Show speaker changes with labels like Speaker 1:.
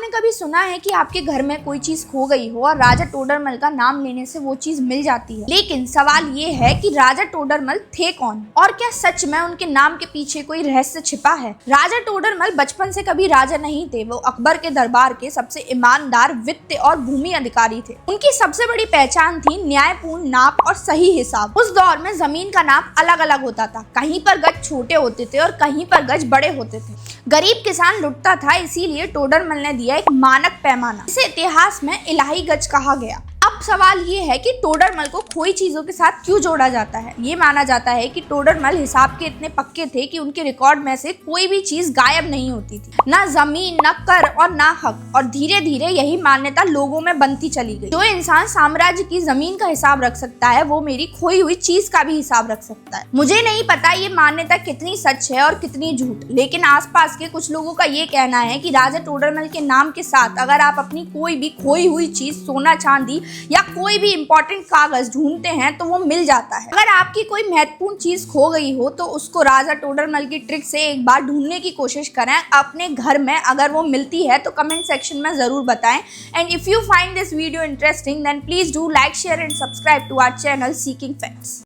Speaker 1: आपने कभी सुना है कि आपके घर में कोई चीज खो गई हो और राजा टोडरमल का नाम लेने से वो चीज मिल जाती है। लेकिन सवाल ये है कि राजा टोडरमल थे कौन और क्या सच में उनके नाम के पीछे कोई रहस्य छिपा है। राजा टोडरमल बचपन से कभी राजा नहीं थे। वो अकबर के दरबार के सबसे ईमानदार वित्त और भूमि अधिकारी थे। उनकी सबसे बड़ी पहचान थी न्यायपूर्ण नाप और सही हिसाब। उस दौर में जमीन का नाप अलग अलग होता था। कहीं पर गज छोटे होते थे और कहीं पर गज बड़े होते थे। गरीब किसान लुटता था, इसीलिए टोडरमल ने दिया एक मानक पैमाना। इसे इतिहास में इलाही गज कहा गया। अब सवाल ये है कि टोडरमल को खोई चीजों के साथ क्यों जोड़ा जाता है। ये माना जाता है कि टोडरमल हिसाब के इतने पक्के थे कि उनके रिकॉर्ड में से कोई भी चीज गायब नहीं होती थी, ना जमीन, ना कर और ना हक। और धीरे धीरे यही मान्यता लोगों में बनती चली गई। जो इंसान साम्राज्य की जमीन का हिसाब रख सकता है, वो मेरी खोई हुई चीज का भी हिसाब रख सकता है। मुझे नहीं पता ये मान्यता कितनी सच है और कितनी झूठ, लेकिन आसपास के कुछ लोगों का ये कहना है कि राजा टोडरमल के नाम के साथ अगर आप अपनी कोई भी खोई हुई चीज, सोना चांदी या कोई भी इंपॉर्टेंट कागज ढूंढते हैं तो वो मिल जाता है। अगर आपकी कोई महत्वपूर्ण चीज खो गई हो तो उसको राजा टोडरमल की ट्रिक से एक बार ढूंढने की कोशिश करें अपने घर में। अगर वो मिलती है तो कमेंट सेक्शन में जरूर बताएं। And if you find this video interesting then please do like, share and subscribe to our channel seeking facts.